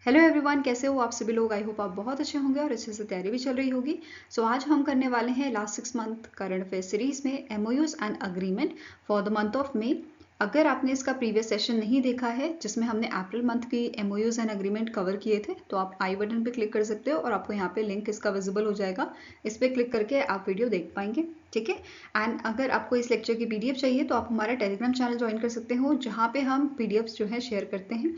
Hello everyone, कैसे हो आप सभी लोग। आई होप आप बहुत अच्छे होंगे और अच्छे से तैयारी भी चल रही होगी। आज हम करने वाले हैं last 6 month current affair series में MOUs and agreement for the month of May. अगर आपने इसका प्रीवियस सेशन नहीं देखा है जिसमें हमने अप्रैल मंथ की एमओयूज एंड अग्रीमेंट कवर किए थे, तो आप आई बटन पे क्लिक कर सकते हो और आपको यहाँ पे लिंक इसका विजिबल हो जाएगा। इस पर क्लिक करके आप वीडियो देख पाएंगे, ठीक है। एंड अगर आपको इस लेक्चर की पीडीएफ चाहिए तो आप हमारा टेलीग्राम चैनल ज्वाइन कर सकते हो, जहाँ पे हम पीडीएफ जो है शेयर करते हैं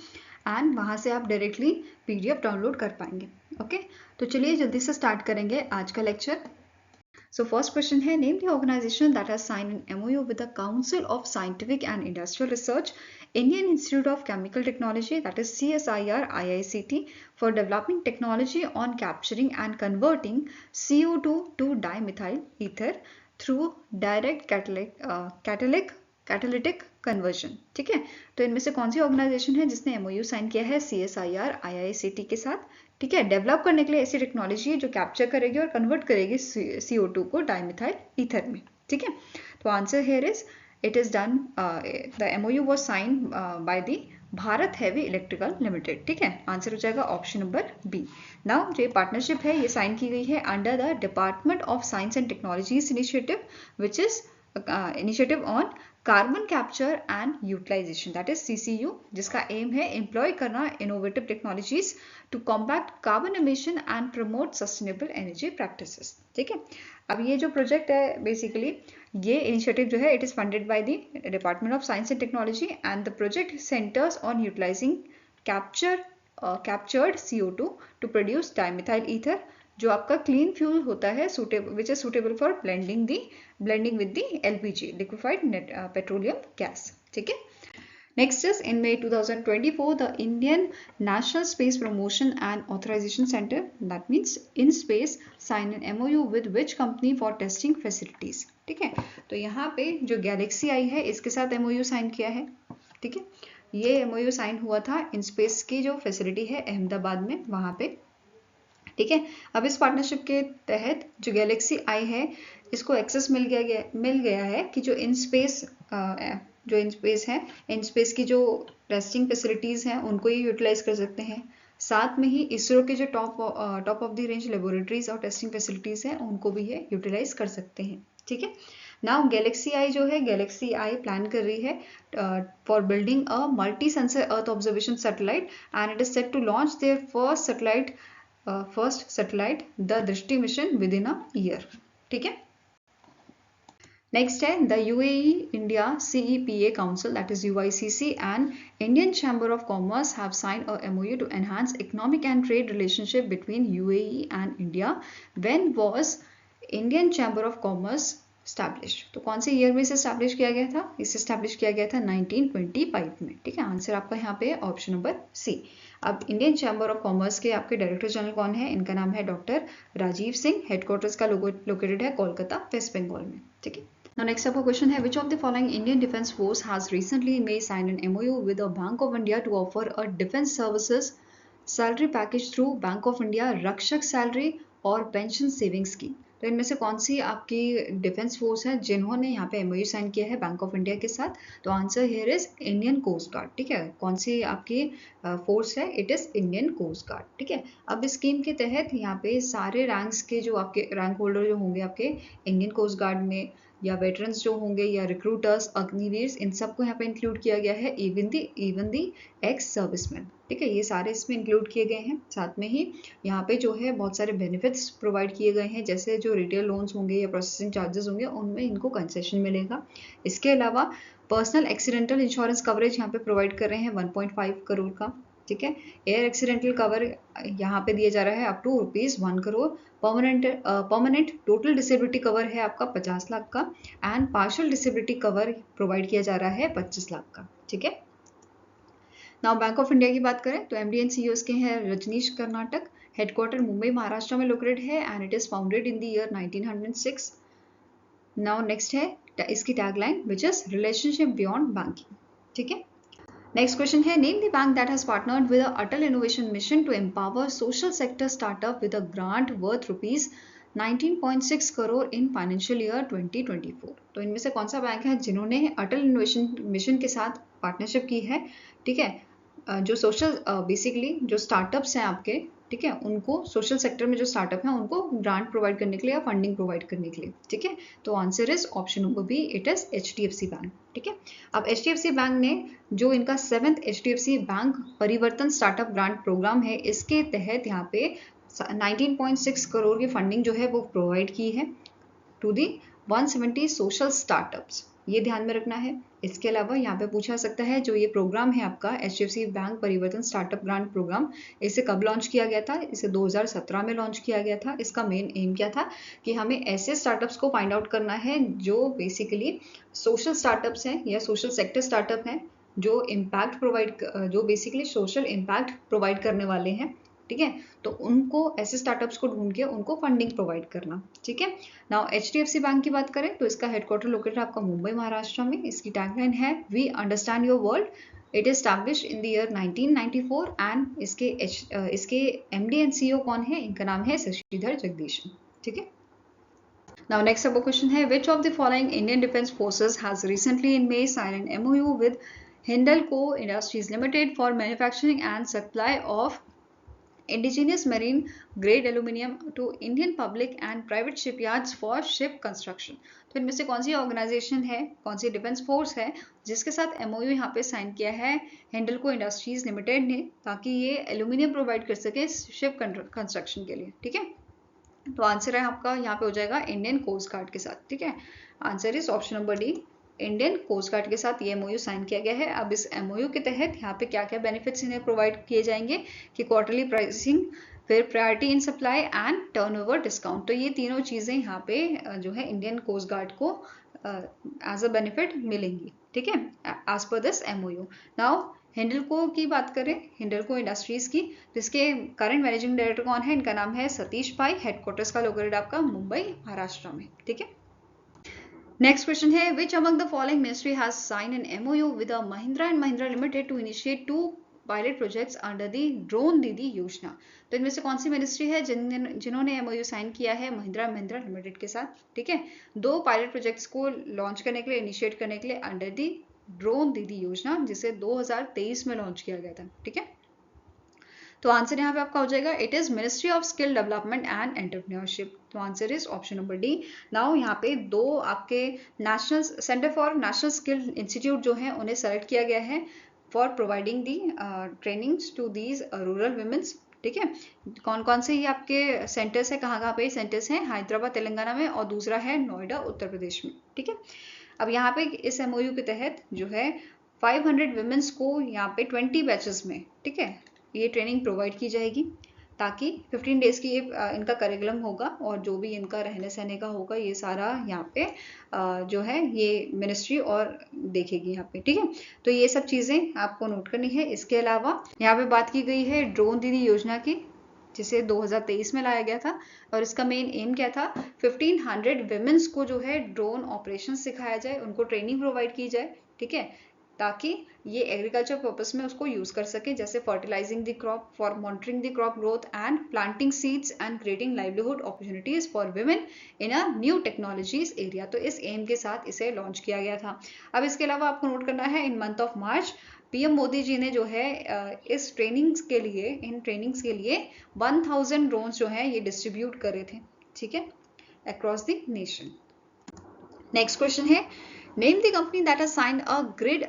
एंड वहाँ से आप डायरेक्टली पीडीएफ डाउनलोड कर पाएंगे। ओके, तो चलिए जल्दी से स्टार्ट करेंगे आज का लेक्चर। सो फर्स्ट क्वेश्चन है, name the organisation that has signed an MOU with the council of scientific and industrial research, Indian Institute of Chemical Technology, that is CSIR IICT, for developing technology on capturing and converting CO2 to dimethyl ether through direct catalytic conversion. ठीक है, तो इनमें से कौन सी organisation है जिसने MOU sign किया है CSIR IICT के साथ। ठीक है, डेवलप करने के लिए ऐसी टेक्नोलॉजी जो कैप्चर करेगी और कन्वर्ट करेगी CO2 को डाइमिथाइल ईथर में। ठीक है, तो answer here is it is done, the MOU was signed by the Bharat heavy electrical limited. ठीक है, आंसर हो जाएगा ऑप्शन नंबर बी। नाउ जो पार्टनरशिप है ये साइन की गई है under the department of science and technologies initiative, which is initiative on carbon capture and utilisation, that is CCU, जिसका एम है एम्प्लॉय करना innovative technologies to combat carbon emission and promote sustainable energy practices. ठीक है, अब ये जो project है basically ये इनिशिएटिव जो है it is funded by the department of science and technology and the project centres on utilising captured CO2 to produce dimethyl ether, जो आपका क्लीन फ्यूल होता है which is suitable for blending with the LPG, liquefied petroleum gas. ठीक है, next is in May 2024 the Indian National Space Promotion and Authorization Center, that means InSpace, signed an MOU with which company for testing facilities। ठीक है, तो यहाँ पे जो Galaxy आई है इसके साथ MOU साइन किया है। ठीक है, ये MOU साइन हुआ था InSpace की जो फैसिलिटी है अहमदाबाद में, वहाँ पे। ठीक है, अब इस पार्टनरशिप के तहत जो गैलेक्सी आई है इसको एक्सेस मिल गया है कि जो इनस्पेस है, इनस्पेस की जो टेस्टिंग फैसिलिटीज़ हैं उनको ये यूटिलाइज कर सकते हैं। साथ में ही इसरो के जो top of the range laboratories और टेस्टिंग फैसिलिटीज़ हैं उनको भी ये यूटिलाइज कर सकते हैं। ठीक है, नाउ गैलेक्सी आई जो है, गैलेक्सी आई प्लान कर रही है for building a multi sensor earth observation satellite and it is set to launch their first satellite the Drishti mission within a year. ठीक है, नेक्स्ट है the UAE India CEPA Council, that is UICC, and Indian Chamber of Commerce have signed a MOU to enhance economic and trade relationship between UAE and India. When was Indian Chamber of Commerce established? तो कौन से year में इसे establish किया गया था? इसे establish किया गया था 1925 में। ठीक है, आंसर आपका यहाँ पे ऑप्शन नंबर सी। अब इंडियन चैम्बर ऑफ कॉमर्स के आपके डायरेक्टर जनरल कौन है? इनका नाम है डॉक्टर राजीव सिंह। हेडक्वार्टर्स का लोकेटेड है कोलकाता, वेस्ट बंगाल में। ठीक है, now next up a question है, which of the following Indian Defence Force has recently in May signed an MOU with the Bank of India to offer a defence services salary package through Bank of India रक्षक salary और pension saving scheme. तो इनमें से कौन सी आपकी defence force है जिन्होंने यहाँ पे MOU साइन किया है बैंक ऑफ इंडिया के साथ? तो answer here is Indian coast guard. ठीक है, कौन सी आपकी फोर्स है? It is Indian coast guard. ठीक है, अब इस स्कीम के तहत यहाँ पे सारे रैंक्स के जो आपके रैंक होल्डर जो होंगे आपके इंडियन कोस्ट गार्ड में, या वेटरन्स जो होंगे या रिक्रूटर्स, अग्निवीर, इन सबको यहाँ पे इंक्लूड किया गया है, इवन दी एक्स सर्विसमैन। ठीक है, ये सारे इसमें इंक्लूड किए गए हैं। साथ में ही यहाँ पे जो है बहुत सारे बेनिफिट्स प्रोवाइड किए गए हैं, जैसे जो रिटेल लोन्स होंगे या प्रोसेसिंग चार्जेस होंगे उनमें इनको कंसेशन मिलेगा। इसके अलावा पर्सनल एक्सीडेंटल इंश्योरेंस कवरेज यहाँ पे प्रोवाइड कर रहे हैं 1.5 करोड़ का। ठीक है, एयर एक्सीडेंटल कवर यहाँ पे दिया जा रहा है up to ₹1 crore. Permanent total disability cover है आपका 50 लाख का, and partial disability cover provide किया जा रहा है 25 लाख का। ठीक है, नाउ बैंक ऑफ इंडिया की बात करें तो MD and CEO के हैं रजनीश कर्नाटक। हेडक्वार्टर मुंबई महाराष्ट्र में लोकेटेड है and it is founded in the year 1906। Now next है इसकी tagline, which is relationship beyond banking. ठीक है, नेक्स्ट क्वेश्चन है, name the bank that has partnered with Atal innovation mission to empower social sector startup with a grant worth ₹19.6 crore in financial year 2024। तो इनमें से कौन सा बैंक है जिन्होंने अटल इनोवेशन मिशन के साथ पार्टनरशिप की है? ठीक है, जो सोशल बेसिकली जो स्टार्टअप्स हैं आपके, ठीक है, उनको सोशल सेक्टर में जो स्टार्टअप है उनको ग्रांट प्रोवाइड करने के लिए या फंडिंग प्रोवाइड करने के लिए, ठीक है। तो answer is option number B, it is HDFC bank, ठीक है। अब HDFC बैंक ने जो इनका 7th HDFC बैंक परिवर्तन स्टार्टअप ग्रांट प्रोग्राम है, इसके तहत यहाँ पे 19.6 करोड़ की फंडिंग जो है वो प्रोवाइड की है टू दी 170 सोशल स्टार्टअप्स, ये ध्यान में रखना है। इसके अलावा यहाँ पे पूछा सकता है जो ये प्रोग्राम है आपका HDFC बैंक परिवर्तन स्टार्टअप ग्रांट प्रोग्राम, इसे कब लॉन्च किया गया था? इसे 2017 में लॉन्च किया गया था। इसका मेन एम क्या था कि हमें ऐसे स्टार्टअप्स को फाइंड आउट करना है जो बेसिकली सोशल स्टार्टअप्स हैं या सोशल सेक्टर स्टार्टअप हैं, जो इम्पैक्ट प्रोवाइड, जो बेसिकली सोशल इम्पैक्ट प्रोवाइड करने वाले हैं, ठीक है। तो उनको ऐसे स्टार्टअप्स को ढूंढ के उनको फंडिंग प्रोवाइड करना, ठीक है। नाउ HDFC बैंक की बात करें तो इसका हेडक्वार्टर लोकेटेड आपका मुंबई महाराष्ट्र में। इसकी टैगलाइन है we understand your world, it is established in the year 1994 and इसके MD एंड CEO कौन है? इनका नाम है शशिधर जगदीशन, ठीक है। Now next अब क्वेश्चन है which of the following Indian Defence Forces has recently in May signed an MOU with Hindalco Industries Limited for manufacturing and supply of indigenous marine grade aluminum to Indian public and private shipyards for ship construction। तो इनमें से कौन सी organisation है, कौन सी defence force है जिसके साथ MOU यहाँ पे साइन किया है हिंडल्को इंडस्ट्रीज लिमिटेड ने, ताकि ये एल्यूमिनियम प्रोवाइड कर सके शिप कंस्ट्रक्शन के लिए, ठीक है। तो आंसर है आपका यहाँ पे हो जाएगा इंडियन कोस्ट गार्ड के साथ, ठीक है। Answer is option number D, Indian coast guard के साथ ये MOU साइन किया गया है। अब इस MOU के तहत यहाँ पे क्या क्या बेनिफिट्स इन्हें प्रोवाइड किए जाएंगे कि क्वार्टरली प्राइसिंग, फिर priority in supply and turnover discount. तो ये तीनों चीजें यहाँ पे जो है इंडियन कोस्ट गार्ड को एज अ बेनिफिट मिलेंगी, ठीक है, as per this MOU। Now Hindalco की बात करें, हिंडल्को इंडस्ट्रीज की, जिसके करंट मैनेजिंग डायरेक्टर कौन है? इनका नाम है सतीश पाई, हेडक्वार्टर्स का लोकेटेड आपका मुंबई महाराष्ट्र में, ठीक है। नेक्स्ट क्वेश्चन है which among the following ministry has signed an MOU with a Mahindra and Mahindra Limited to initiate 2 pilot projects under the drone दीदी योजना। तो इनमें से कौन सी मिनिस्ट्री है जिन्होंने MOU साइन किया है महिंद्रा महिंद्रा लिमिटेड के साथ, ठीक है, 2 पायलट प्रोजेक्ट्स को लॉन्च करने के लिए, इनिशिएट करने के लिए अंडर दी ड्रोन दीदी योजना, जिसे 2023 में लॉन्च किया गया था, ठीक है। तो आंसर यहाँ पे आपका हो जाएगा it is ministry of skill development and entrepreneurship. तो answer is option number D. Now यहाँ पे 2 आपके national centre for national skill institute जो है उन्हें सेलेक्ट किया गया है for providing the trainings to these rural womens, ठीक है। कौन कौन से ये आपके सेंटर्स है, कहाँ पे सेंटर्स हैं? हैदराबाद तेलंगाना में, और दूसरा है नोएडा उत्तर प्रदेश में, ठीक है। अब यहाँ पे इस MOU के तहत जो है 500 वुमेन्स को यहाँ पे 20 बैचेस में, ठीक है, ये ट्रेनिंग प्रोवाइड की जाएगी, ताकि 15 डेज की ये इनका करिकुलम होगा और जो भी इनका रहने सहने का होगा ये सारा यहाँ पे जो है ये मिनिस्ट्री और देखेगी यहाँ पे, ठीक है। तो ये सब चीज़ें आपको नोट करनी है। इसके अलावा यहाँ पे बात की गई है ड्रोन दीदी योजना की, जिसे 2023 में लाया गया था, और इसका मेन एम क्या था? 1500 वुमेन्स को जो है ड्रोन ऑपरेशन सिखाया जाए, उनको ट्रेनिंग प्रोवाइड की जाए, ठीक है, ताकि ये एग्रीकल्चर पर्पस में उसको यूज कर सके, जैसे fertilising the crop, for monitoring the crop growth and planting seeds and creating livelihood opportunities for women in a new technologies area. तो इस एम के साथ इसे लॉन्च किया गया था। अब इसके अलावा आपको नोट करना है in month of March PM Modi ji ने जो है इस ट्रेनिंग्स के लिए, इन ट्रेनिंग्स के लिए 1000 ड्रोन्स जो है ये डिस्ट्रीब्यूट करे थे, ठीक है, across the nation. Next question है name the company that has signed a grid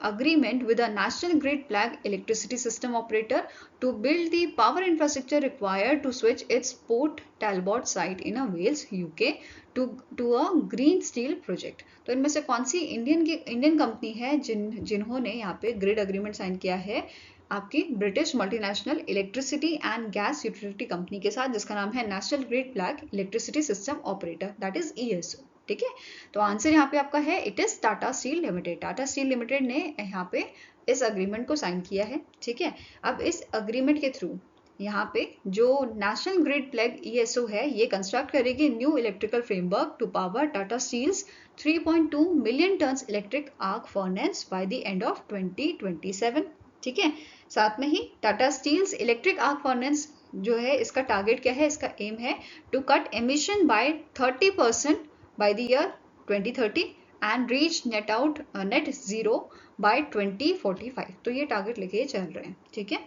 agreement with a national grid plug electricity system operator to build the power infrastructure required to switch its Port Talbot site in a Wales, UK to a green steel project। तो इनमें से कौन सी Indian company है जिन्होंने यहाँ पे grid agreement sign किया है आपकी British multinational electricity and gas utility company के साथ, जिसका नाम है national grid plug electricity system operator, that is ESO, ठीक है। तो आंसर यहाँ पे आपका है it is Tata steel limited. Tata steel limited ने यहाँ पे इस अग्रीमेंट को साइन किया है, ठीक है। अब इस अग्रीमेंट के थ्रू यहाँ पे जो नेशनल ग्रिड प्लग ESO है ये कंस्ट्रक्ट करेगी new electrical framework to power Tata steels 3.2 million tons electric arc furnace by the end of 2027, ठीक है। साथ में ही Tata steels electric arc furnace जो है इसका टारगेट क्या है? इसका एम है to cut emission by 30% by the year 2030 and reach net zero by 2045. तो ये टारगेट लेके चल रहे हैं, ठीक है।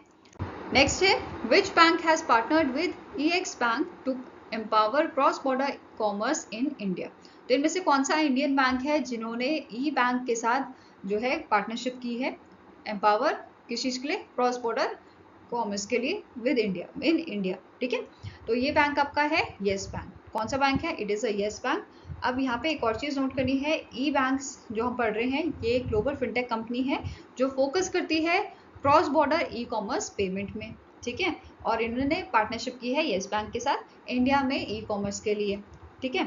नेक्स्ट है which bank has partnered with EX bank to empower cross border commerce in India. तो इनमें से कौन सा इंडियन बैंक है जिन्होंने ई बैंक के साथ जो है पार्टनरशिप की है एम्पावर किस चीज के लिए, क्रॉस बॉर्डर कॉमर्स के लिए विद इंडिया, इन इंडिया, ठीक है। तो ये बैंक आपका है येस बैंक। कौन सा बैंक है, it is a yes bank. अब यहाँ पे एक और चीज नोट करनी है, ई बैंक्स जो हम पढ़ रहे हैं ये ग्लोबल फिनटेक कंपनी है जो फोकस करती है cross border e commerce payment में, ठीक है। और इन्होंने पार्टनरशिप की है येस बैंक के साथ इंडिया में ई कॉमर्स के लिए, ठीक है।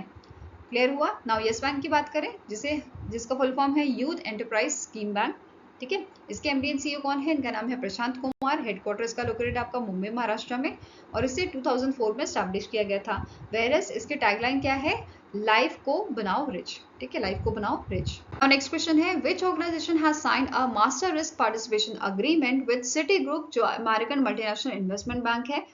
क्लियर हुआ। नाउ येस बैंक की बात करें जिसका फुल फॉर्म है यूथ एंटरप्राइज स्कीम बैंक, ठीक है। इसके MD and CEO कौन है, इनका नाम है प्रशांत कुमार। हेडक्वार्टर इसका लोकेटेड आपका मुंबई महाराष्ट्र में और इसे 2004 में स्टैब्लिश किया गया था। वेयरएस इसके टैगलाइन क्या है, लाइफ को बनाओ रिच, ठीक है, लाइफ को बनाओ रिच। और नेक्स्ट क्वेश्चन है which organisation has signed a master risk participation agreement with Citi group, जो अमेरिकन मल्टीनेशनल इन्वेस्टमेंट बैंक है,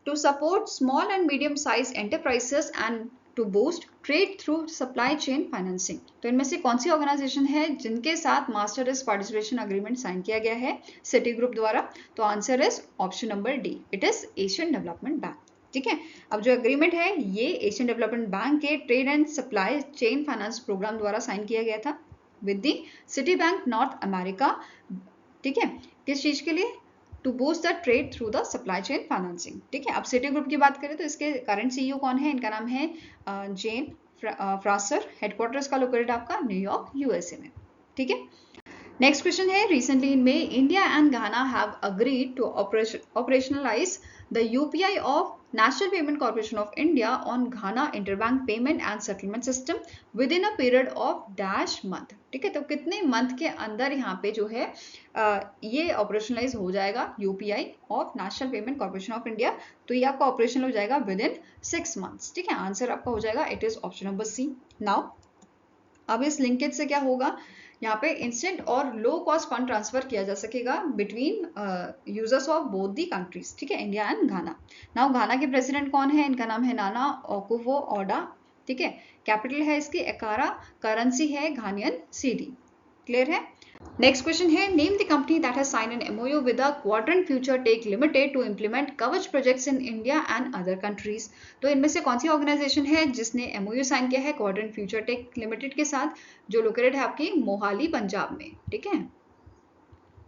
to support small and medium sized enterprises and to boost trade through supply chain financing। तो इनमें से कौन सी organisation है जिनके साथ master risk participation agreement sign किया गया है सिटी ग्रुप द्वारा। तो answer is option number D, it is Asian development bank, ठीक है। अब जो एग्रीमेंट है ये एशियन डेवलपमेंट बैंक के trade and supply chain finance programme द्वारा साइन किया गया था with the Citibank North America, ठीक है। किस चीज के लिए, to boost the trade through the supply chain financing, ठीक है। अब सिटी ग्रुप की बात करें तो इसके करंट CEO कौन है, इनका नाम है जेन फ्रासर। हेडक्वार्टर इसका लोकेटेड आपका न्यूयॉर्क USA में, ठीक है। नेक्स्ट क्वेश्चन है रिसेंटली इन में India and Ghana have agreed to operationalise the UPI of national payment corporation of India on Ghana interbank payment and settlement system within a period of dash month, ठीक है। तो कितने month के अंदर यहाँ पे जो है ये ऑपरेशनलाइज हो जाएगा UPI of national payment corporation of India. तो ये आपका ऑपरेशनल हो जाएगा विद इन 6 मंथ्स, ठीक है। आंसर आपका हो जाएगा it is option number C. Now अब इस लिंकेज से क्या होगा, यहाँ पे इंस्टेंट और लो कॉस्ट फंड ट्रांसफर किया जा सकेगा between users of both the countries, ठीक है, इंडिया एंड घाना। नाउ घाना के प्रेसिडेंट कौन है, इनका नाम है नाना ओकुफो-एडो, ठीक है। कैपिटल है इसकी एकारा, करेंसी है घानियन सीडी। क्लियर है। नेक्स्ट क्वेश्चन है name the company that has signed an MOU with the Quadrant Future Tech Limited to implement Kavach projects in India and other countries. तो इनमें से कौन सी ऑर्गेनाइजेशन है जिसने MOU साइन किया है क्वाड्रेंट फ्यूचर टेक लिमिटेड के साथ, जो लोकेटेड है आपकी मोहाली पंजाब में, ठीक है,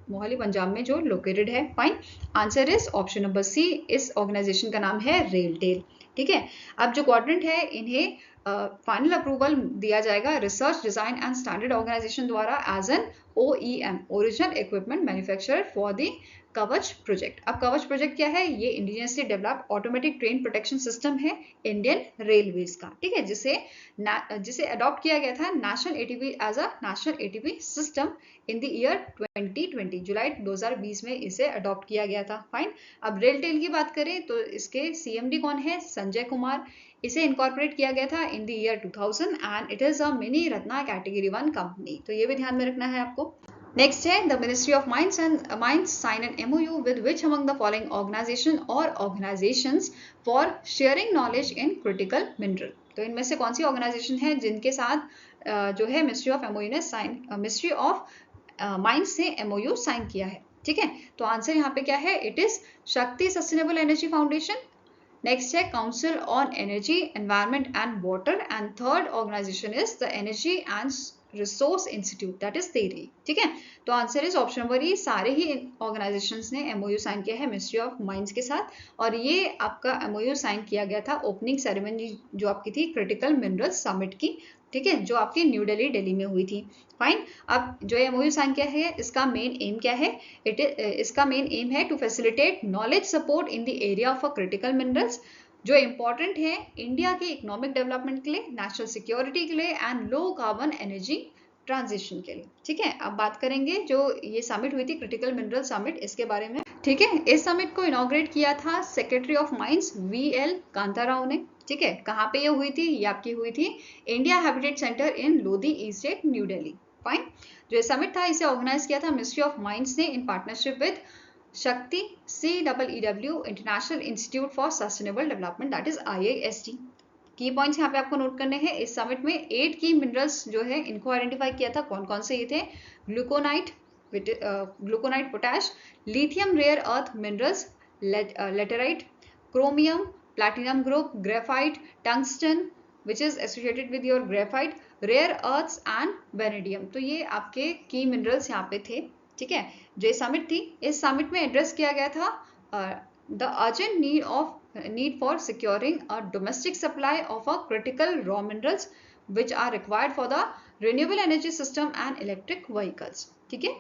मोहाली पंजाब में जो लोकेटेड है। Fine, answer is option number C, इस ऑर्गेनाइजेशन का नाम है रेलटेल, ठीक है। अब जो क्वाड्रेंट है इन्हें फाइनल अप्रूवल दिया जाएगा research design and standard organisation द्वारा as an OEM original equipment manufacturer for the Kavach project. अब कवच प्रोजेक्ट क्या है, ये indigenously developed automatic train protection system है इंडियन रेलवेज का, ठीक है, जिसे अडॉप्ट किया गया था national ATP as a national ATP system in the year 2020, जुलाई 2020 में इसे अडॉप्ट किया गया था। फाइन, अब रेलटेल की बात करें तो इसके CMD कौन है, संजय कुमार। इसे इनकॉर्पोरेट किया गया था इन the year 2000 and it is a mini Ratna category 1 company. तो ये भी ध्यान में रखना है आपको। नेक्स्ट है the ministry of mines sign an MOU with which among the following organisation और organisations for sharing knowledge in critical mineral. तो इनमें से कौन सी ऑर्गेनाइजेशन है जिनके साथ जो है मिनिस्ट्री ऑफ माइंस ने MOU साइन किया है, ठीक है। तो आंसर यहाँ पे क्या है, it is Shakti sustainable energy foundation. Next है council on energy environment and water and third organisation is the energy and resource institute, that is TERI, ठीक है। तो answer is option number E, सारे ही ऑर्गेनाइजेशंस ने MOU साइन किया है ministry of mines के साथ और ये आपका MOU साइन किया गया था ओपनिंग सेरेमनी जो आपकी थी क्रिटिकल मिनरल समिट की, ठीक है, जो आपकी न्यू दिल्ली में हुई थी। फाइन, अब जो MOU साइन किया है इसका मेन एम क्या है, इसका मेन एम है to facilitate knowledge support in the area of critical minerals, जो इंपॉर्टेंट है इंडिया के इकोनॉमिक डेवलपमेंट के लिए, नेशनल सिक्योरिटी के लिए and low carbon energy transition के लिए, ठीक है। अब बात करेंगे जो ये समिट हुई थी क्रिटिकल मिनरल समिट, इसके बारे में, ठीक है। इस समिट को इनॉग्रेट किया था secretary of mines VL Kanta Rao ने, ठीक है। कहाँ पे ये हुई थी, ये आपकी हुई थी India habitat centre in Lodhi estate new Delhi. Fine, जो ये समिट था इसे ऑर्गेनाइज किया था मिनिस्ट्री ऑफ माइंस ने इन पार्टनरशिप विद शक्ति CEEW international institute for sustainable development, that is IIST। की पॉइंट्स यहाँ पे आपको नोट करने हैं। इस समिट में 8 की मिनरल्स जो है इनको आइडेंटिफाई किया था। कौन कौन से ये थे? Glauconite, potash, lithium rare earth minerals, laterite, chromium, platinum group, graphite, tungsten which is associated with your graphite, rare earths and vanadium। तो ये आपके की मिनरल्स यहाँ पे थे। ठीक है, जो समिट थी, इस समिट में एड्रेस किया गया था the urgent need for securing a domestic supply of a critical raw minerals which are required for the renewable energy system and electric vehicles। ठीक है,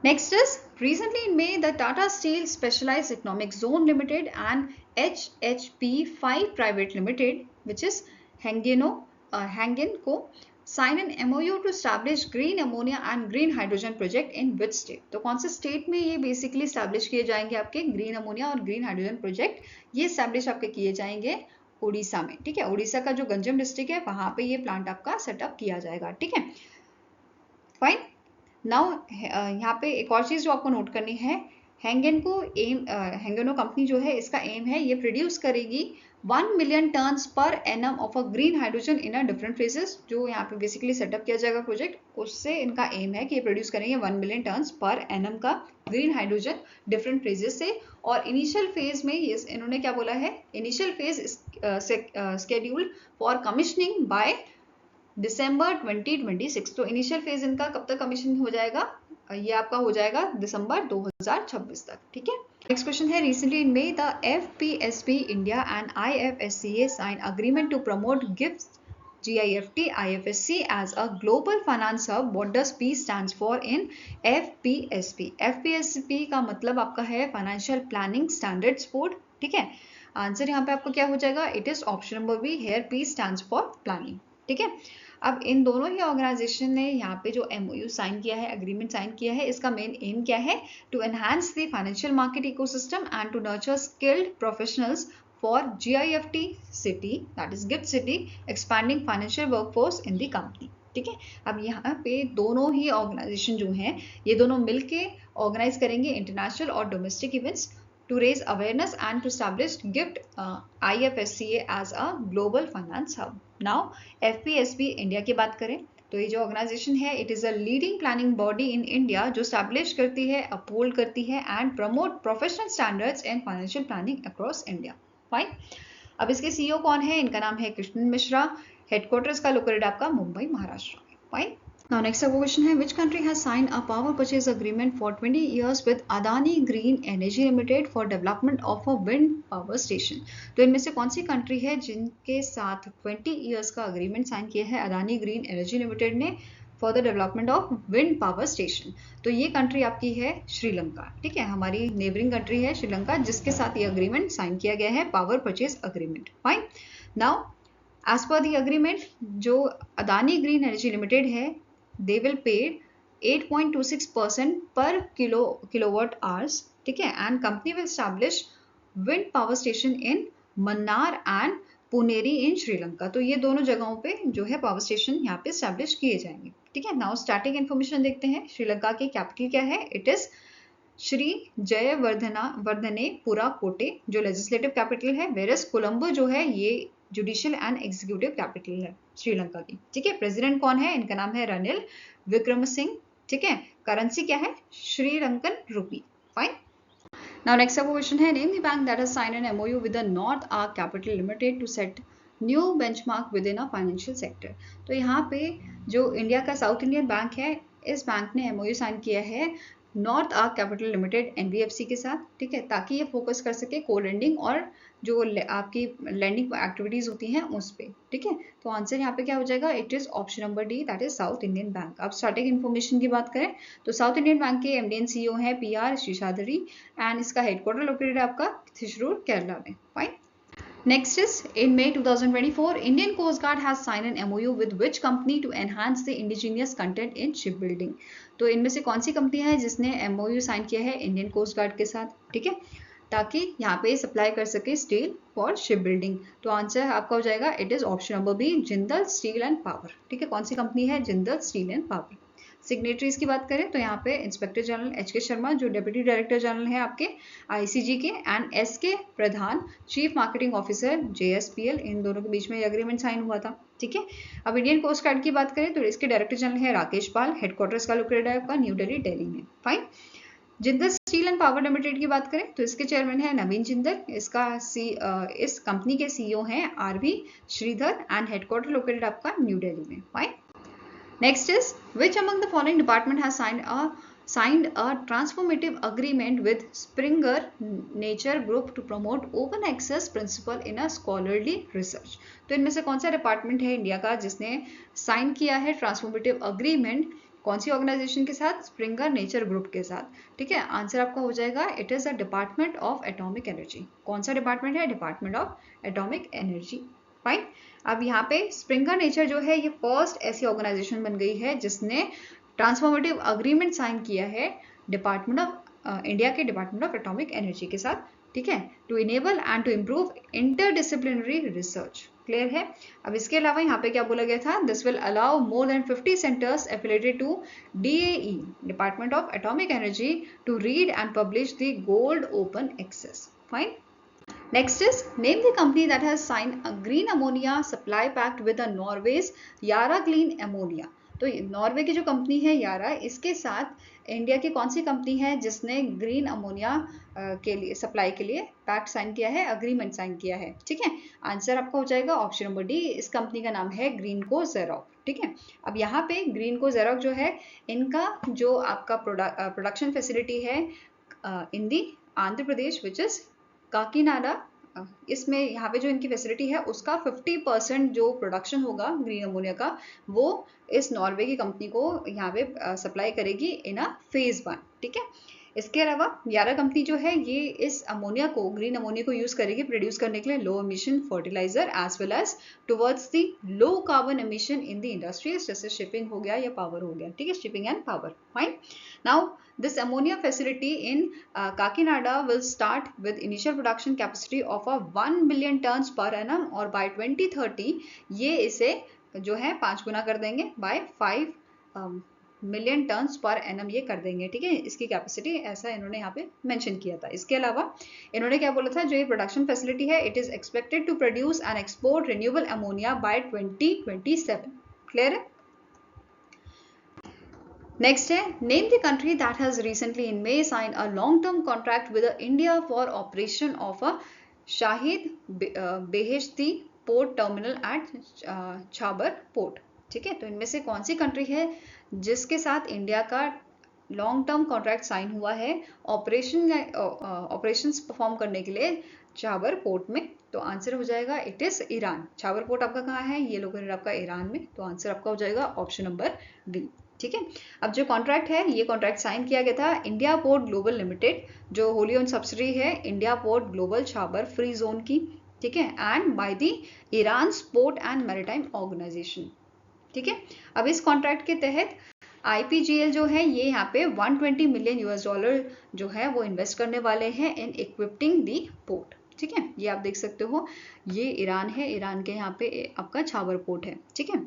next is recently in May the Tata Steel Specialized Economic Zone Limited and HHP5 Private Limited which is Hangenco sign an MOU to establish green ammonia and green hydrogen project in which state। तो कौन से state में ये basically establish किए जाएंगे आपके green ammonia और green hydrogen project? ये स्टैब्लिश आपके किए जाएंगे उड़ीसा में। ठीक है, उड़ीसा का जो गंजम डिस्ट्रिक्ट है वहां पे ये प्लांट आपका सेटअप किया जाएगा। ठीक है, फाइन। नाउ यहाँ पे एक और चीज जो आपको नोट करनी है, हैंगेनो कंपनी जो है इसका एम है ये प्रोड्यूस करेगी 1 million turns per annum of a green hydrogen in a different phases. जो यहाँ पे बेसिकली सेटअप किया जाएगा प्रोजेक्ट, उससे इनका एम है कि ये प्रोड्यूस करेंगे 1 मिलियन टन्स पर एनम का ग्रीन हाइड्रोजन डिफरेंट फेजेस से। और इनिशियल फेज में इन्होंने क्या बोला है, initial phase scheduled for commissioning by December 2026। तो इनिशियल फेज इनका कब तक कमीशन हो जाएगा? ये आपका हो जाएगा दिसंबर 2026 तक। ठीक है, नेक्स्ट क्वेश्चन है, recently in May the FPSB India and IFSCA sign agreement to promote gift GIFT IFSC as a global finance hub। What does P stands for in FPSB? FPSB का मतलब आपका है फाइनेंशियल प्लानिंग स्टैंडर्ड्स बोर्ड। ठीक है, answer यहाँ पे आपको क्या हो जाएगा? It is option number B, here P stands for planning. ठीक है, अब इन दोनों ही ऑर्गेनाइजेशन ने यहाँ पे जो MOU साइन किया है, एग्रीमेंट साइन किया है, इसका मेन एम क्या है? To enhance the financial market ecosystem and to nurture skilled professionals for GIFT City, that is GIFT City, expanding financial workforce in the company। ठीक है, अब यहाँ पे दोनों ही ऑर्गेनाइजेशन जो हैं ये दोनों मिलके ऑर्गेनाइज करेंगे इंटरनेशनल और domestic events to raise awareness and to establish GIFT IFSCA as a global finance hub। Now FPSB India की बात करें तो ये जो ऑर्गेनाइजेशन है it is a leading planning body in India जो स्टैब्लिश करती है, अपहोल्ड करती है and promote professional standards in financial planning across India. Fine, अब इसके CEO कौन है? इनका नाम है कृष्णन मिश्रा। हेडक्वार्टर्स का लोकेटेड आपका मुंबई महाराष्ट्र में। फाइन, now next क्वेश्चन है, which country has signed a power purchase agreement for 20 years with Adani Green Energy Limited for development of a wind power station। तो इनमें से कौन सी कंट्री है जिनके साथ 20 years का अग्रीमेंट साइन किया है अदानी ग्रीन एनर्जी लिमिटेड ने for the development of wind power station? तो ये कंट्री आपकी है श्रीलंका। ठीक है, हमारी नेबरिंग कंट्री है श्रीलंका जिसके साथ ये अग्रीमेंट साइन किया गया है, power purchase agreement. Fine, now as per the agreement जो अदानी ग्रीन एनर्जी लिमिटेड है they will pay 8.26% per kilowatt hours। ठीक है, and company will establish wind power station in Mannar and Puneri इन श्रीलंका। तो ये दोनों जगहों पे जो है पावर स्टेशन यहाँ पे स्टैब्लिश किए जाएंगे। ठीक है, नाउ स्टार्टिंग इन्फॉर्मेशन देखते हैं। श्रीलंका की कैपिटल क्या है? इट इज श्री जयवर्धने पुरा कोटे जो लेजिस्लेटिव कैपिटल है, वेरस कोलंबो जो है ये जुडिशियल एंड एग्जीक्यूटिव कैपिटल है श्रीलंका की। ठीक है, प्रेसिडेंट कौन है? इनका नाम है रनिल विक्रमसिंह। ठीक है, करेंसी क्या है? Sri Lankan rupee. Fine, now next question है, name the bank that has signed an MOU with the North Arc Capital limited to set new benchmark within a financial sector. तो यहाँ पे जो इंडिया का साउथ इंडियन बैंक है इस बैंक ने MOU साइन किया है north Arc Capital limited NBFC के साथ। ठीक है, ताकि ये फोकस कर सके को लेंडिंग और जो आपकी लेंडिंग एक्टिविटीज होती हैं उस पे। ठीक है, तो आंसर यहाँ पे क्या हो जाएगा? It is option number D, that is south Indian bank. अब स्टार्टिंग इन्फॉर्मेशन की बात करें तो साउथ इंडियन बैंक के MD and CEO है PR शेषाद्री एंड इसका हेडक्वार्टर लोकेटेड है आपका थिशरूर केरला में। Fine, next is in May 2024 Indian Coast Guard has signed an MOU with which company to enhance the indigenous content in shipbuilding। तो इनमें से कौन सी कंपनी है जिसने MOU साइन किया है इंडियन कोस्ट गार्ड के साथ? ठीक है, ताकि यहाँ पे सप्लाई कर सके स्टील फॉर शिप बिल्डिंग। तो आंसर आपका हो जाएगा it is option number B, Jindal steel and power. ठीक है, कौन सी कंपनी है? Jindal steel and power. Signatories की बात करें तो यहाँ पे इंस्पेक्टर जनरल HK शर्मा जो डेप्यूटी डायरेक्टर जनरल है आपके ICG के, and SK Pradhan chief marketing officer JSPL, इन दोनों के बीच में एग्रीमेंट साइन हुआ था। ठीक है, अब इंडियन कोस्ट गार्ड की बात करें तो इसके डायरेक्टर जनरल है राकेश पाल, हेडक्वार्टर्स का लोकेटेड है आपका न्यू दिल्ली, दिल्ली में। Fine. Jindal steel and power limited की बात करें तो इसके चेयरमैन है नवीन जिंदल, इस कंपनी के CEO हैं RV Sridhar, and headquarter located आपका न्यू दिल्ली में। Fine. Next is, which among the following department has signed a transformative agreement with Springer Nature Group to promote open access principle in a scholarly research? तो इनमें से कौन सा department है India का जिसने साइन किया है ट्रांसफॉर्मेटिव अग्रीमेंट, कौन सी ऑर्गेनाइजेशन के साथ? स्प्रिंगर नेचर ग्रुप के साथ। ठीक है, आंसर आपका हो जाएगा it is a department of atomic energy. कौन सा डिपार्टमेंट है? Department of atomic energy. Fine. अब यहाँ पे स्प्रिंगर नेचर जो है ये फर्स्ट ऐसी ऑर्गेनाइजेशन बन गई है जिसने ट्रांसफॉर्मेटिव अग्रीमेंट साइन किया है डिपार्टमेंट ऑफ इंडिया के डिपार्टमेंट ऑफ एटॉमिक एनर्जी के साथ। ठीक है, to enable and to improve interdisciplinary research. Clear है। अब इसके अलावा यहाँ पे क्या बोला गया था? This will allow more than 50 centres affiliated to DAE department of atomic energy to read and publish the gold open access. Fine. Next is, name the company that has signed a green ammonia supply pact with the Norway's Yara Clean Ammonia। तो Norway की जो company है यारा, इसके साथ India की कौन सी कंपनी है जिसने ग्रीन अमोनिया के लिए सप्लाई के लिए पैक्ट साइन किया है, अग्रीमेंट साइन किया है? ठीक है, आंसर आपका हो जाएगा ऑप्शन नंबर डी। इस कंपनी का नाम है ग्रीनको ज़ेरॉक। ठीक है, अब यहाँ पे ग्रीनको ज़ेरॉक जो है इनका जो आपका प्रोडक्शन फैसिलिटी है इन दी आंध्र प्रदेश विच इज काकीनाडा, इसमें यहाँ पे जो इनकी फैसिलिटी है उसका 50% जो प्रोडक्शन होगा ग्रीन अमोनिया का वो इस नॉर्वे की कंपनी को यहाँ पे सप्लाई करेगी इन अ फेज 1। ठीक है, इसके अलावा यारा कंपनी जो है ये इस अमोनिया को, ग्रीन अमोनिया को यूज करेगी प्रोड्यूस करने के लिए low emission fertiliser as well as towards the low carbon emission in the industries, जैसे शिपिंग हो गया या पावर हो गया। ठीक है, shipping and power. Fine. Now this ammonia facility in Kakinada will start with initial production capacity of 1 million tons per annum, और by 2030 ये इसे जो है 5 गुना कर देंगे, by 5 million turns per annum ये कर देंगे। ठीक है, इसकी कैपेसिटी ऐसा इन्होंने यहाँ पे मेंशन किया था। इसके अलावा इन्होंने क्या बोला था, जो ये प्रोडक्शन फैसिलिटी है it is expected to produce and export renewable ammonia by 2027। Clear है। नेक्स्ट है, name the country that has recently in May sign a long term contract with India for operation of a Shahid Beheshti port terminal at Chabahar port. ठीक है, तो इनमें से कौन सी country है जिसके साथ इंडिया का लॉन्ग टर्म कॉन्ट्रैक्ट साइन हुआ है ऑपरेशंस परफॉर्म करने के लिए छाबर पोर्ट में? तो आंसर हो जाएगा it is Iran. Chabahar port आपका कहाँ है? ये लोकेटेड आपका ईरान में। तो आंसर आपका हो जाएगा ऑप्शन नंबर बी। ठीक है, अब जो कॉन्ट्रैक्ट है ये कॉन्ट्रैक्ट साइन किया गया था इंडिया पोर्ट ग्लोबल लिमिटेड, जो होली ओन सब्सिडरी है India port global Chabahar free zone की। ठीक है, and by the Iran port and maritime organisation. ठीक है, अब इस कॉन्ट्रैक्ट के तहत IPGL जो है ये यहाँ पे $120 मिलियन जो है वो इन्वेस्ट करने वाले हैं इन इक्विपिंग दी पोर्ट। ठीक है, ये आप देख सकते हो, ये ईरान है, ईरान के यहाँ पे आपका छाबर पोर्ट है। ठीक है,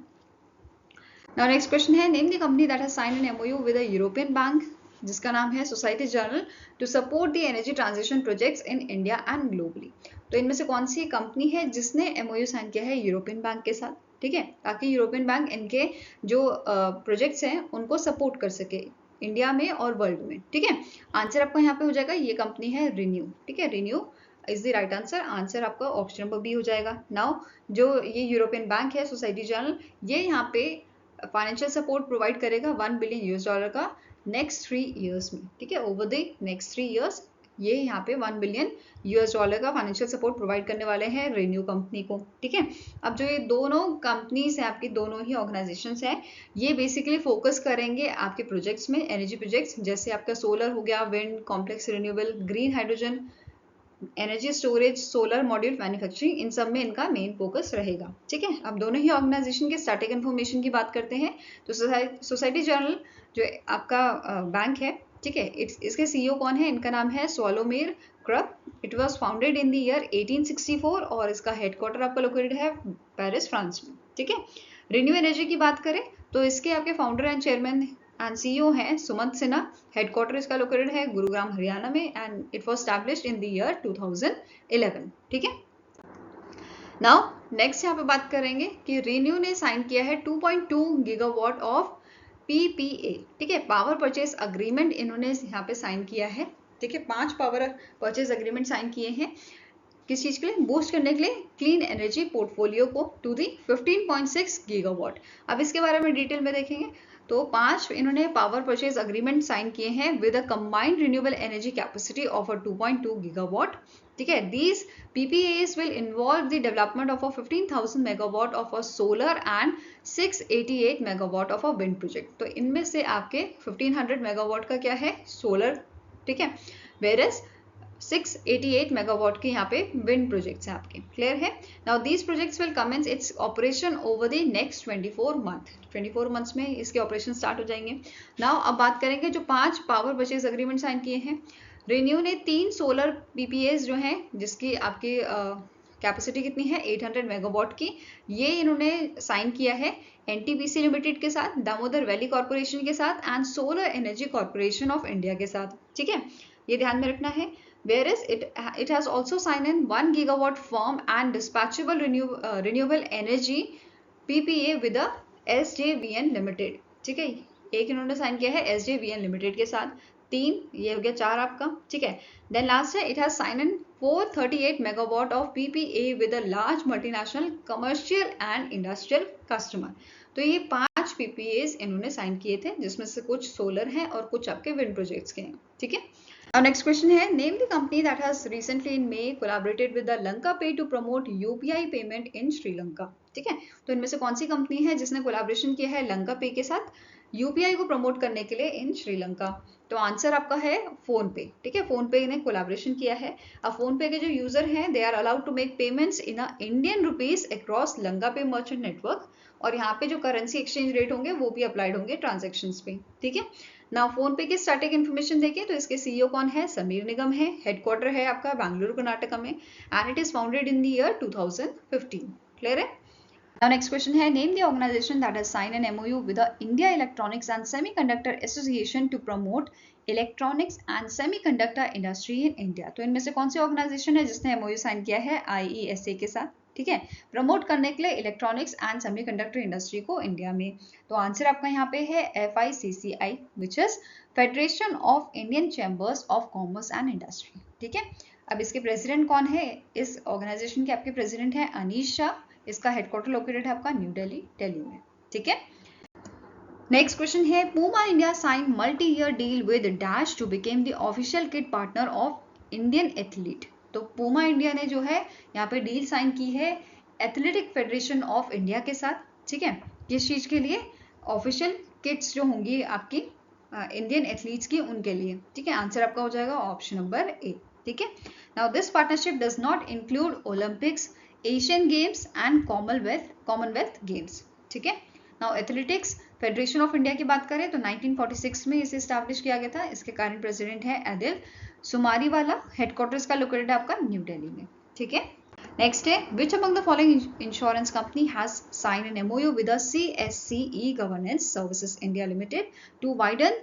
नाउ नेक्स्ट क्वेश्चन है, name the company that has signed an MOU with a European bank जिसका नाम है Societe Generale to support the energy transition projects in India and globally. तो इनमें से कौन सी कंपनी है जिसने MOU साइन किया है यूरोपियन बैंक के साथ? ठीक है, ताकि यूरोपियन बैंक इनके जो प्रोजेक्ट्स हैं उनको सपोर्ट कर सके इंडिया में और वर्ल्ड में। ठीक है, आंसर आपका यहाँ पे हो जाएगा, ये कंपनी है रिन्यू। ठीक है, renew is the right answer. Answer आपका ऑप्शन नंबर बी हो जाएगा। नाउ जो ये यूरोपियन बैंक है सोसाइटी जनरल, ये यहाँ पे फाइनेंशियल सपोर्ट प्रोवाइड करेगा $1 बिलियन का नेक्स्ट 3 ईयर्स में। ठीक है, ओवर द नेक्स्ट 3 ईयर्स ये यहाँ पे $1 बिलियन का फाइनेंशियल सपोर्ट प्रोवाइड करने वाले हैं रिन्यू कंपनी को। ठीक है, अब जो ये दोनों कंपनीज हैं आपकी, दोनों ही ऑर्गेनाइजेशंस हैं, ये बेसिकली फोकस करेंगे आपके प्रोजेक्ट्स में, एनर्जी प्रोजेक्ट्स जैसे आपका सोलर हो गया, wind, complex renewable, green hydrogen, energy storage, solar module manufacturing, इन सब में इनका मेन फोकस रहेगा। ठीक है, अब दोनों ही ऑर्गेनाइजेशन के स्टैटिक इन्फॉर्मेशन की बात करते हैं तो सोसाइटी जनरल जो आपका बैंक है, ठीक है, इसके CEO कौन है? इनका नाम है Slawomir Krupa. It was founded in the year 1864 और इसका हेडक्वार्टर आपका लोकेटेड है पेरिस, फ्रांस में। ठीक है, रिन्यू एनर्जी की बात करें तो इसके आपके founder and chairman and CEO है सुमंत सिन्हा। हेडक्वार्टर इसका लोकेटेड है गुरुग्राम हरियाणा में and it was established in the year 2011। ठीक है, नाउ नेक्स्ट यहाँ पे बात करेंगे कि रेन्यू ने साइन किया है 2.2 गीगावाट ऑफ PPA। ठीक है, पावर परचेज अग्रीमेंट इन्होंने यहाँ पे साइन किया है। ठीक है, 5 पावर परचेज अग्रीमेंट साइन किए हैं किस चीज के लिए, बूस्ट करने के लिए क्लीन एनर्जी पोर्टफोलियो को टू दी 15.6 गीगावाट। अब इसके बारे में डिटेल में देखेंगे तो 5 इन्होंने पावर परचेज अग्रीमेंट साइन किए हैं with a combined renewable energy capacity of 2.2 gigawatt. ठीक है, these PPAs will involve the development of a 15,000 megawatt of a solar and 688 megawatt of a wind project। तो इनमें से आपके 1500 मेगावाट का क्या है, सोलर। ठीक है, whereas 688 मेगावाट के यहाँ पे विंड प्रोजेक्ट्स हैं आपके। क्लियर है? Now these projects will commence its operation over the next 24 months में इसके ऑपरेशन स्टार्ट हो जाएंगे। नाउ अब बात करेंगे जो 5 पावर परचेज अग्रीमेंट साइन किए हैं। रेन्यू ने 3 सोलर PPAs जो हैं जिसकी आपकी कैपेसिटी कितनी है 800 मेगावाट की, ये इन्होंने साइन किया है NTPC लिमिटेड के साथ, दामोदर वैली कॉर्पोरेशन के साथ and solar energy corporation of India के साथ। ठीक है, ये ध्यान में रखना है। Whereas it has also signed in 1 gigawatt firm and dispatchable renewable energy PPA with the SJVN Limited। ठीक है, एक इन्होंने साइन किया है SJVN Limited के साथ, 3 ये हो गया 4 आपका। ठीक है, देन लास्ट है it has signed in 438 megawatt of PPA with a large multinational commercial and industrial customer। तो ये 5 PPAs इन्होंने साइन किए थे जिसमें से कुछ सोलर हैं और कुछ आपके विंड प्रोजेक्ट्स के हैं। ठीक है, Our next question है name the company that has recently in May collaborated with the Lanka Pay to promote UPI payment in Sri Lanka। ठीक है, तो इनमें से कौन सी कंपनी है जिसने कोलैबोरेशन किया है लंका पे के साथ UPI को प्रमोट करने के लिए इन श्रीलंका? तो आंसर आपका है फोन पे। ठीक है, फोन पे ने कोलैबोरेशन किया है। अब फोन पे के जो यूजर हैं they are allowed to make payments in Indian rupees across Lanka pay merchant network, और यहाँ पे जो करेंसी एक्सचेंज रेट होंगे वो भी अप्लाइड होंगे ट्रांजेक्शन पे। ठीक है, ना फोन पे की स्टैटिक इन्फॉर्मेशन देखें तो इसके सीईओ कौन है, समीर निगम है। हेडक्वार्टर है आपका बेंगलुरु कर्नाटक में and it is founded in the year 2015। Clear है? Now next question है name the organization that has signed an MOU with the India Electronics and Semiconductor Association to promote electronics and semiconductor industry in India। तो इनमें से कौन सी organisation है जिसने MOU sign किया है IESA के साथ? ठीक है, प्रमोट करने के लिए इलेक्ट्रॉनिक्स एंड सेमीकंडक्टर इंडस्ट्री को इंडिया में। तो आंसर आपका यहाँ पे है FICCI which is federation of Indian chambers of commerce and industry. ठीक है, अब इसके प्रेसिडेंट कौन है, इस ऑर्गेनाइजेशन के आपके प्रेसिडेंट है अनीश शाह। इसका हेडक्वार्टर लोकेटेड है आपका न्यू दिल्ली में। ठीक है, नेक्स्ट क्वेश्चन है Puma India sign multi year deal with dash to become the official kit partner of Indian athlete. तो पूमा इंडिया ने जो है यहाँ पे डील साइन की है एथलेटिक फेडरेशन ऑफ इंडिया के साथ। ठीक है, किस चीज के लिए, ऑफिशियल किट्स जो होंगी आपकी इंडियन एथलीट्स की उनके लिए। ठीक है, आंसर आपका हो जाएगा ऑप्शन नंबर ए। ठीक है, now this partnership does not include Olympics, Asian games and Commonwealth games. ठीक है, now athletics federation of India की बात करें तो 1946 में इसे स्टैब्लिश किया गया था। इसके करंट प्रेसिडेंट है एदिल सुमारीवाला। हेडक्वार्टर्स का लोकेटेड है आपका न्यू दिल्ली में। ठीक है, नेक्स्ट है which among the following insurance company has sign an MOU with CSCE governance services India limited to widen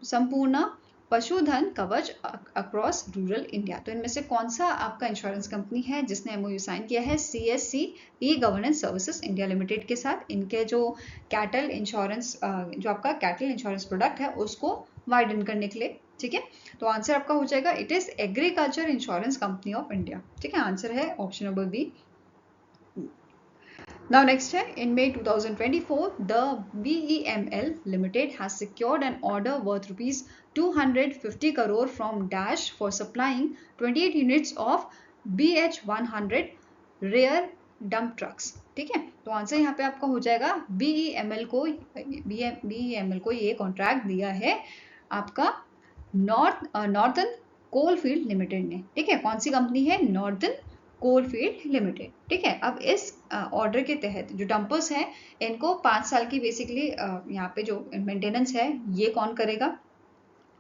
Sampoorna Pashudhan कवच अक्रॉस रूरल इंडिया। तो इनमें से कौन सा आपका इंश्योरेंस कंपनी है जिसने MOU साइन किया है CSCE governance services India limited के साथ? इनके जो कैटल इंश्योरेंस जो आपका कैटल इंश्योरेंस प्रोडक्ट है उसको वाइडन करने के लिए। ठीक है, तो आंसर आपका हो जाएगा it is agriculture insurance company of India. ठीक है, आंसर है option number B. Now next है in May 2024 the BEML Limited has secured an order worth rupees 250 crore from Dash for supplying 28 units of BH100 rear dump trucks। ठीक है, तो answer यहाँ पे आपका हो जाएगा BEML को ये कॉन्ट्रैक्ट दिया है आपका नॉर्थन कोलफील्ड लिमिटेड ने। ठीक है, कौन सी कंपनी है, नॉर्थन कोलफील्ड लिमिटेड। ठीक है, अब इस ऑर्डर के तहत जो डंपर्स हैं इनको 5 साल की बेसिकली यहाँ पे जो मेंटेनेंस है ये कौन करेगा,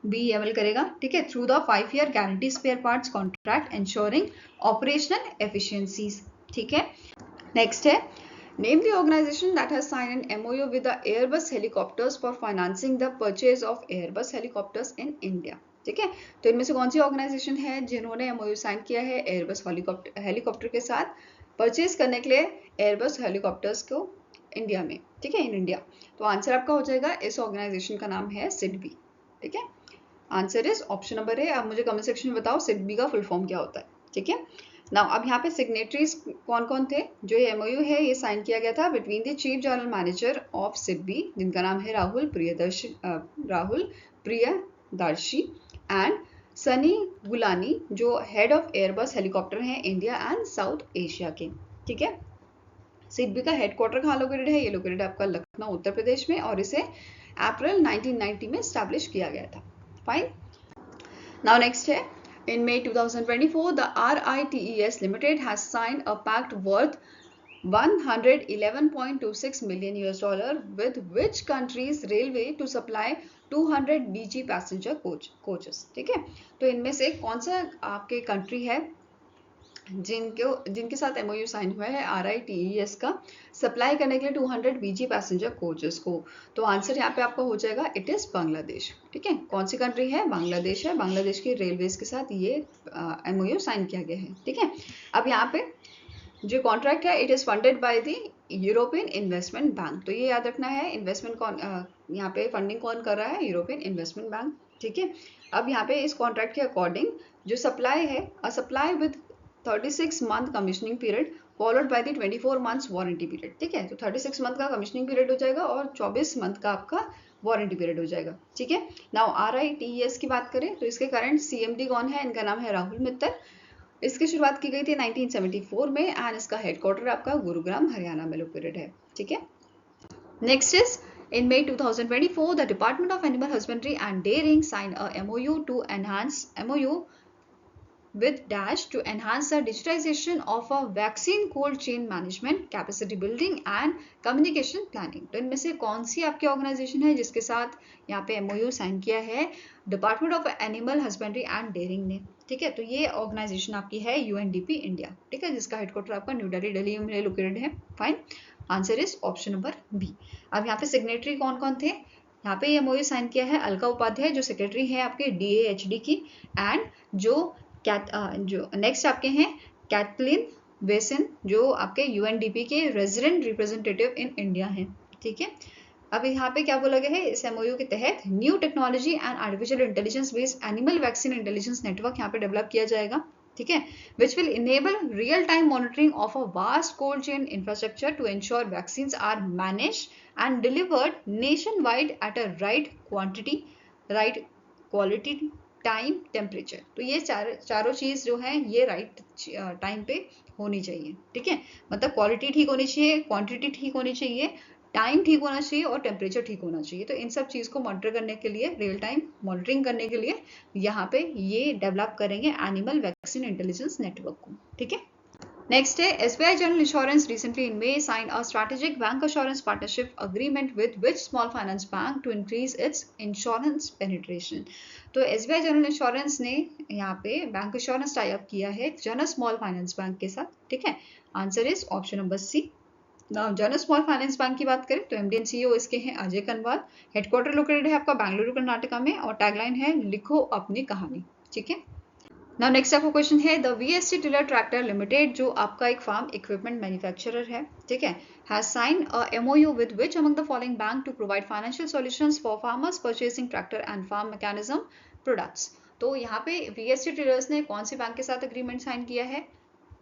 BEML करेगा। ठीक है, through the 5 year guarantee spare parts contract insuring operational efficiencies. ठीक है, नेक्स्ट है Name the organization that has signed an MOU with the Airbus Helicopters for financing the purchase of Airbus helicopters in India. ठीक है, तो इनमें से कौन सी organisation है जिन्होंने MOU साइन किया है एयरबस हेलीकॉप्टर के साथ परचेज करने के लिए एयरबस हेलीकॉप्टर्स को इंडिया में, ठीक है, इन इंडिया। तो आंसर आपका हो जाएगा, इस ऑर्गेनाइजेशन का नाम है सिडबी। ठीक है, answer is option number A. आप मुझे कमेंट सेक्शन में बताओ सिडबी का फुल फॉर्म क्या होता है। ठीक है, नाउ अब यहाँ पे सिग्नेटरीज कौन कौन थे। जो ये MOU है ये साइन किया गया था between the chief general manager of SIDBI, जिनका नाम है राहुल प्रियदर्शी एंड सनी गुलानी, जो हेड ऑफ एयरबस हेलीकॉप्टर हैं इंडिया एंड साउथ एशिया के। ठीक है, सिडबी का हेडक्वार्टर कहाँ लोकेटेड है, ये लोकेटेड है आपका लखनऊ उत्तर प्रदेश में, और इसे अप्रैल 1990 में स्टैब्लिश किया गया था। फाइन, नाउ नेक्स्ट है, in May 2024 the RITES Limited has signed a pact worth 111.26 million US dollar with which country's railway to supply 200 DG passenger coaches। ठीक है, तो इनमें से कौन सा आपके कंट्री है जिनके साथ MOU साइन हुआ है RITES का सप्लाई करने के लिए 200 BG पैसेंजर कोचेस को। तो आंसर यहाँ पे आपका हो जाएगा, इट इज बांग्लादेश। ठीक है, कौन सी कंट्री है, बांग्लादेश है। बांग्लादेश की रेलवेज के साथ ये MOU साइन किया गया है। ठीक है, अब यहाँ पे जो कॉन्ट्रैक्ट है it is funded by the European investment bank. तो ये याद रखना है, इन्वेस्टमेंट कौन यहाँ पे फंडिंग कौन कर रहा है, यूरोपियन इन्वेस्टमेंट बैंक। ठीक है, अब यहाँ पे इस कॉन्ट्रैक्ट के अकॉर्डिंग जो सप्लाई है, a supply with 36 month commissioning period followed by the 24 months warranty period. ठीक है, तो 36 मंथ का कमीशनिंग पीरियड हो जाएगा और 24 मंथ का आपका वारंटी पीरियड हो जाएगा। ठीक है, नाउ RITES की बात करें तो इसके करंट CMD कौन है, इनका नाम है राहुल मित्तल। इसकी शुरुआत की गई थी 1974 में एंड इसका हेडक्वार्टर आपका गुरुग्राम हरियाणा में लोकेटेड है। ठीक है, next is in May 2024 the Department of Animal Husbandry and Dairying signed a MOU with Dash to enhance the digitization of a vaccine cold chain management, capacity building and communication planning। तो इनमें से कौन सी आपकी organisation है जिसके साथ यहाँ पे MOU साइन किया है department of animal husbandry and dairying ने। ठीक है, तो ये ऑर्गेनाइजेशन आपकी है UNDP इंडिया। ठीक है, जिसका हेडक्वार्टर आपका न्यू दिल्ली में लोकेटेड है। Fine, answer is option number B. अब यहाँ पे सिग्नेटरी कौन कौन थे, यहाँ पे MOU साइन किया है अलका उपाध्याय जो सेक्रेटरी है आपके DAHD की, एंड जो नेक्स्ट आपके हैं कैथलीन वेसन जो आपके UNDP के रेजिडेंट रिप्रेजेंटेटिव इन इंडिया हैं। ठीक है, अब यहाँ पे क्या बोला गया है, इस MOU के तहत new technology and artificial intelligence based animal vaccine intelligence network यहाँ पे डेवलप किया जाएगा। ठीक है, which will enable real time monitoring of a vast cold chain infrastructure to ensure vaccines are managed and delivered nationwide at a right quantity, right quality, time, temperature. तो ये चारों चीज जो है ये राइट टाइम पे होनी चाहिए। ठीक है, मतलब क्वालिटी ठीक होनी चाहिए, क्वांटिटी ठीक होनी चाहिए, टाइम ठीक होना चाहिए और टेम्परेचर ठीक होना चाहिए। तो इन सब चीज को मॉनिटर करने के लिए, रियल टाइम मॉनिटरिंग करने के लिए यहाँ पे ये डेवलप करेंगे एनिमल वैक्सीन इंटेलिजेंस नेटवर्क को। ठीक है, नेक्स्ट है SBI General Insurance recently in May signed a strategic bank assurance partnership agreement with which small finance bank to increase its insurance penetration। तो SBI General Insurance ने यहाँ पे bank insurance tie up किया है जन small finance bank के साथ। ठीक है, answer is option number C. Jana small finance bank की बात करें तो MD and CEO इसके हैं अजय कनवाल, हेडक्वार्टर लोकेटेड है आपका बेंगलुरु कर्नाटका में, और टैगलाइन है लिखो अपनी कहानी। ठीक है, नाउ नेक्स्ट आपका क्वेश्चन है the VST tiller tractor limited जो आपका एक फार्म इक्विपमेंट मैन्युफैक्चरर है। ठीक है, has sign a MOU with which among the following bank to provide financial solutions for farmers purchasing tractor and farm mechanism products. तो यहाँ पे VST टिलर्स ने कौन से बैंक के साथ अग्रीमेंट साइन किया है,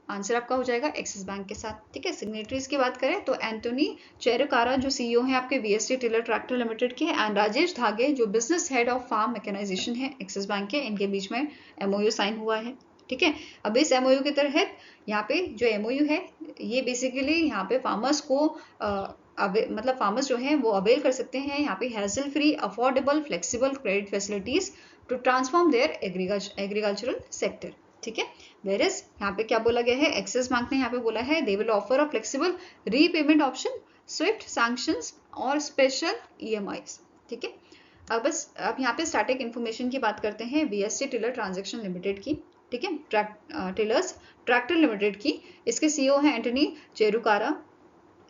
आंसर आपका हो जाएगा एक्सिस बैंक के साथ। ठीक है, सिग्नेटरीज की बात करें तो एंटोनी चेरुकारा जो CEO हैं आपके VST टिलर ट्रैक्टर लिमिटेड के, एंड राजेश धागे जो business head of farm mechanisation है एक्सिस बैंक के, इनके बीच में MOU साइन हुआ है। ठीक है, अब इस MOU के तहत यहाँ पे जो MOU है ये बेसिकली यहाँ पे फार्मर्स को मतलब फार्मर्स जो हैं वो अवेल कर सकते हैं यहाँ पे hassle free, affordable, flexible credit facilities to transform their agricultural sector. ठीक है, वेयरएज यहाँ पे क्या बोला गया है, एक्सिस बैंक ने यहाँ पे बोला है they will offer a flexible repayment option, Swift sanctions और स्पेशल EMIs। ठीक है, अब यहाँ पे स्टैटिक इन्फॉर्मेशन की बात करते हैं VST टिलर ट्रांजैक्शन लिमिटेड की। ठीक है, टिलर्स ट्रैक्टर लिमिटेड की, इसके CEO हैं एंटनी चेरुकारा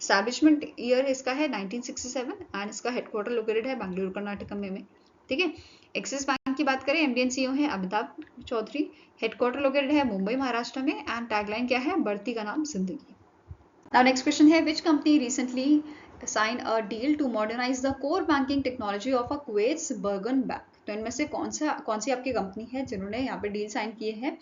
एस्टैब्लिशमेंट ईयर इसका है 1967 एंड इसका हेडक्वार्टर लोकेटेड है बेंगलुरु कर्नाटक में, ठीक है। एक्सिस बैंक की बात करें, एमडी एंड सीईओ है अमिताभ चौधरी, हेडक्वार्टर लोकेटेड है मुंबई महाराष्ट्र में एंड टैगलाइन क्या है, बढ़ती का नाम जिंदगी। नाउ नेक्स्ट क्वेश्चन है, which company recently sign a deal to modernise the core banking technology of a Kuwait's Burgan bank. तो इनमें से कौन सी आपकी कंपनी है जिन्होंने यहाँ पे डील साइन किए हैं,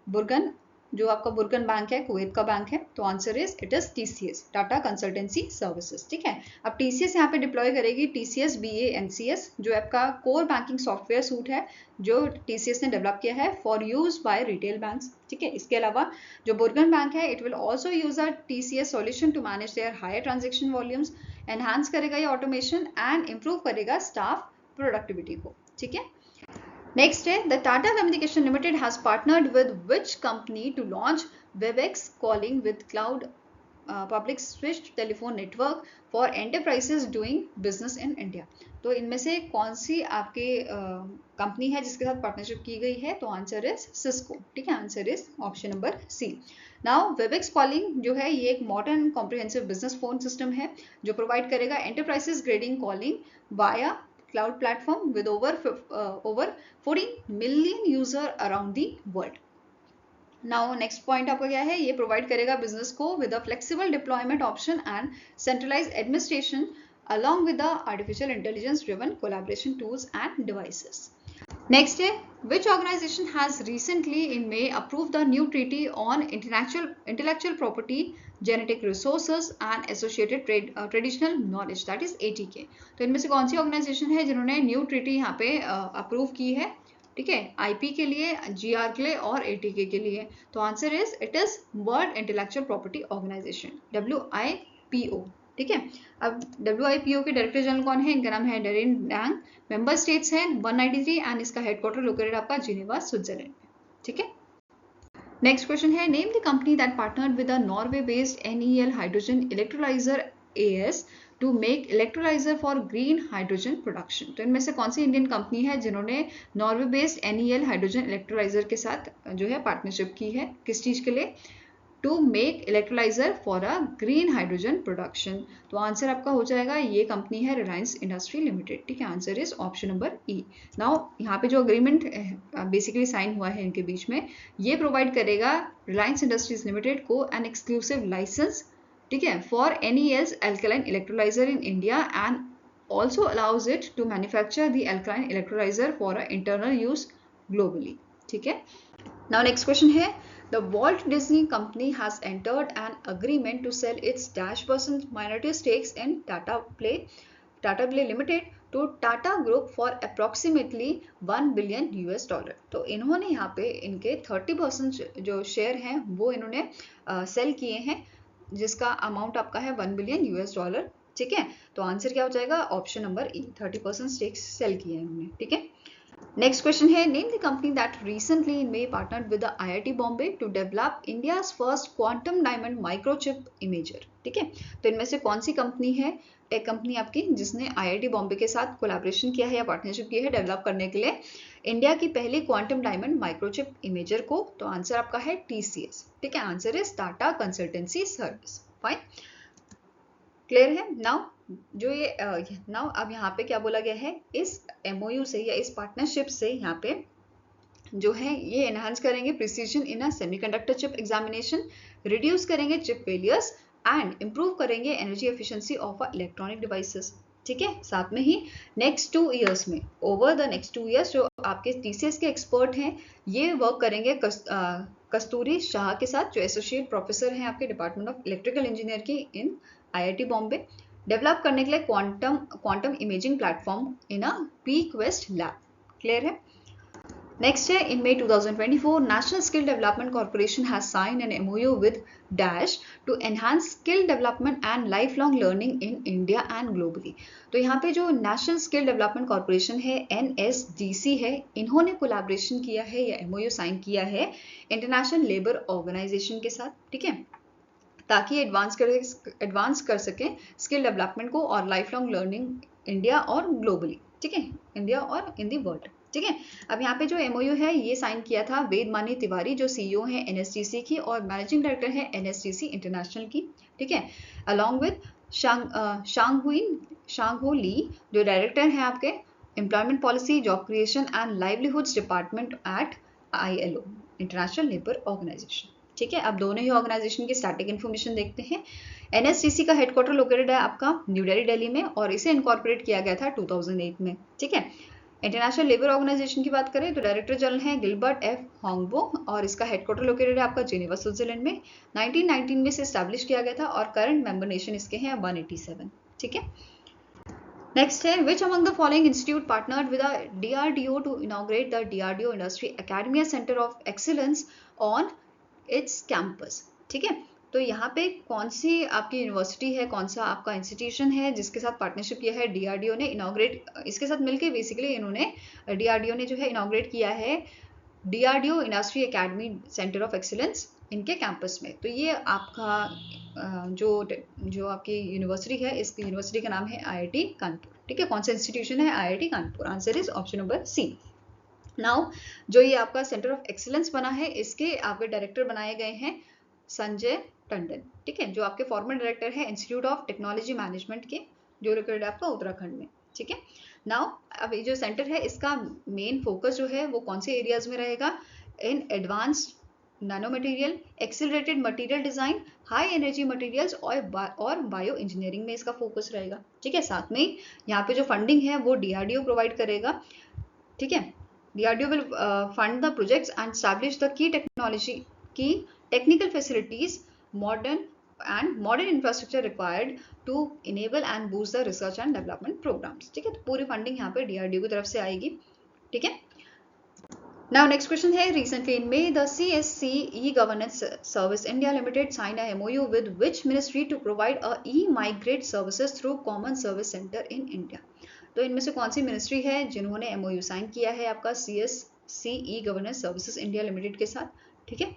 बुर्गन, जो आपका बुर्गन बैंक है कुवैत का बैंक है, तो answer is it is TCS, Tata consultancy services, ठीक है। अब टीसीएस यहाँ पे डिप्लॉय करेगी टीसीएस BANCS, जो आपका कोर बैंकिंग सॉफ्टवेयर सूट है जो टीसीएस ने डेवलप किया है for use by retail banks, ठीक है। इसके अलावा जो बुर्गन बैंक है, it will also use a TCS solution to manage their higher transaction volumes, enhance करेगा ये ऑटोमेशन एंड इंप्रूव करेगा स्टाफ प्रोडक्टिविटी को, ठीक है। Next है, the Tata Communication Limited has partnered with which company to launch WebEx calling with cloud public switched telephone network for enterprises doing business in India। तो इनमें से कौन सी आपके कंपनी है जिसके साथ पार्टनरशिप की गई है, तो आंसर इज सिस्को, ठीक है। Answer is option number C. Now Webex calling जो है ये एक modern comprehensive business phone system है जो प्रोवाइड करेगा enterprises grading calling via cloud platform with over 14 million user around the world। Now next point आपका क्या है, ये प्रोवाइड करेगा बिजनेस को with a flexible deployment option and centralized administration along with the artificial intelligence driven collaboration tools and devices। Next है, which organization has recently in May approved the new treaty on intellectual property, genetic resources and associated traditional knowledge, that is ATK। तो इनमें से कौन सी organisation है जिन्होंने new treaty यहाँ पे approve की है, ठीक है, आईपी के लिए, जीआर के लिए और एटीके के लिए। तो answer is it is world intellectual property organisation, WIPO, ठीक है। अब WIPO के डायरेक्टर जनरल कौन है, इनका नाम है डेरिन डैंग, मेंबर स्टेट्स हैं 193 एंड इसका हेडक्वार्टर लोकेटेड आपका जिनेवा स्विट्जरलैंड में, ठीक है। नेक्स्ट क्वेश्चन है, name the company that partnered with a Norway based NEL hydrogen electrolyser AS to make electrolyser for green hydrogen production. तो इनमें से कौन सी इंडियन कंपनी है जिन्होंने Norway based NEL hydrogen electrolyser के साथ जो है पार्टनरशिप की है, किस चीज के लिए, to make electrolyser for a green hydrogen production. तो आंसर आपका हो जाएगा, ये कंपनी है रिलायंस इंडस्ट्री लिमिटेड, ठीक है। Answer is option number E. Now यहाँ पे जो अग्रीमेंट बेसिकली साइन हुआ है इनके बीच में, ये प्रोवाइड करेगा रिलायंस इंडस्ट्रीज लिमिटेड को एन एक्सक्लूसिव लाइसेंस, ठीक है, for NEL's alkaline electrolyzer in India and also allows it to manufacture the alkaline electrolyzer for a internal use globally, ठीक है। Now next question है, the Walt Disney Company has entered an agreement to sell its -% minority stakes in Tata Play Limited to Tata Group for approximately $1 billion। तो इन्होंने यहाँ पे इनके 30% जो share हैं वो इन्होंने सेल किए हैं, जिसका अमाउंट आपका है $1 बिलियन, ठीक है। तो आंसर क्या हो जाएगा, option number E, 30% stakes sale किए हैं इन्होंने, ठीक है। नेक्स्ट क्वेश्चन है, name the company that recently in May partnered with the IIT Bombay to develop India's first quantum diamond microchip imager, ठीक है। तो इनमें से कौन सी कंपनी है, टेक कंपनी आपकी, जिसने IIT बॉम्बे के साथ कोलैबोरेशन किया है या पार्टनरशिप की है डेवलप करने के लिए इंडिया की पहली क्वांटम डायमंड माइक्रोचिप इमेजर को। तो आंसर आपका है TCS, ठीक है। Answer is Tata consultancy service, fine, clear है। नाउ जो ये नाउ अब यहाँ पे क्या बोला गया है, इस MOU से या इस पार्टनरशिप से यहाँ पे जो है ये एनहांस करेंगे प्रिसीजन इन अ सेमीकंडक्टर चिप एग्जामिनेशन, रिड्यूस करेंगे चिप फेलियर्स एंड इंप्रूव करेंगे energy efficiency of electronic devices, ठीक है। साथ में ही नेक्स्ट 2 इयर्स में, ओवर द नेक्स्ट 2 इयर्स, जो आपके TCS के एक्सपर्ट हैं ये वर्क करेंगे कस्तूरी शाह के साथ, जो एसोसिएट प्रोफेसर हैं आपके डिपार्टमेंट ऑफ इलेक्ट्रिकल इंजीनियर की इन IIT बॉम्बे, डेवलप करने के लिए quantum imaging platform in a PQuest lab, clear है। नेक्स्ट है, in May 2024 national skill development corporation has sign an MOU with dash to enhance skill development and life long learning in India and globally. तो यहाँ पे जो national skill development corporation है NSDC है, इन्होंने collaboration किया है या MOU साइन किया है इंटरनेशनल लेबर ऑर्गेनाइजेशन के साथ, ठीक है, ताकि एडवांस कर सकें स्किल डेवलपमेंट को और लाइफ लॉन्ग लर्निंग इंडिया और ग्लोबली, ठीक है, इंडिया और इन दी वर्ल्ड, ठीक है। अब यहाँ पे जो MOU है ये साइन किया था वेदमानी तिवारी, जो CEO है NSDC की और मैनेजिंग डायरेक्टर है NSDC इंटरनेशनल की, ठीक है, अलॉन्ग विद शांगहो ली, जो डायरेक्टर हैं आपके employment policy, job creation and livelihoods department at ILO, international labour organisation. ठीक है, अब दोनों ही ऑर्गेनाइजेशन की स्टैटिक इन्फॉर्मेशन देखते हैं। NSCC का हेडक्वार्टर लोकेटेड है आपका न्यू दिल्ली में और इसे इनकॉर्पोरेट किया गया था 2008 में। ठीक है, इंटरनेशनल लेबर ऑर्गेनाइजेशन की बात करें तो डायरेक्टर जनरल हैं गिलबर्ट F. होंगबो और इसका हेडक्वार्टर लोकेटेड है आपका जेनेवा स्विट्जरलैंड में। 1919 में से स्टैब्लिश किया गया था और करंट मेंबर नेशन इसके हैं 187। ठीक है, नेक्स्ट है which among the following institute partnered with the DRDO to inaugurate the DRDO industry academia centre of excellence on its campus. ठीक है, तो यहाँ पे कौन सी आपकी यूनिवर्सिटी है, कौन सा आपका इंस्टीट्यूशन है जिसके साथ पार्टनरशिप किया है DRDO ने इनॉग्रेट, इसके साथ मिलकर बेसिकली इन्होंने DRDO ने जो है इनॉग्रेट किया है DRDO industry academy centre of excellence इनके कैंपस में। तो ये आपका जो आपकी यूनिवर्सिटी है, इस यूनिवर्सिटी का नाम है IIT कानपुर। ठीक है, कौन सा इंस्टीट्यूशन है? IIT Kanpur. Answer is option number C। Now जो ये आपका सेंटर ऑफ एक्सीलेंस बना है, इसके आपके डायरेक्टर बनाए गए हैं संजय टंडन। ठीक है, जो आपके फॉर्मर डायरेक्टर है इंस्टीट्यूट ऑफ टेक्नोलॉजी मैनेजमेंट के, जो लोकेटेड है आपका उत्तराखंड में। ठीक है, नाउ अब ये जो सेंटर है इसका मेन फोकस जो है वो कौन से एरियाज में रहेगा? इन advanced nano material, accelerated material design, high energy materials और बायो इंजीनियरिंग में इसका फोकस रहेगा। ठीक है, साथ में यहाँ पे जो फंडिंग है वो DRDO प्रोवाइड करेगा। ठीक है, DRDO will fund the projects and establish the key technical facilities, modern infrastructure required to enable and boost the research and development programs. ठीक है, तो पूरी फंडिंग यहाँ पे DRDO की तरफ से आएगी। ठीक है, now next question है recently in May the CSC E-Governance Service India Limited signed a MOU with which ministry to provide a e-migrate services through common service center in India. तो इनमें से कौन सी मिनिस्ट्री है जिन्होंने MOU साइन किया है आपका CSC E-Governance Services India Limited के साथ? ठीक है,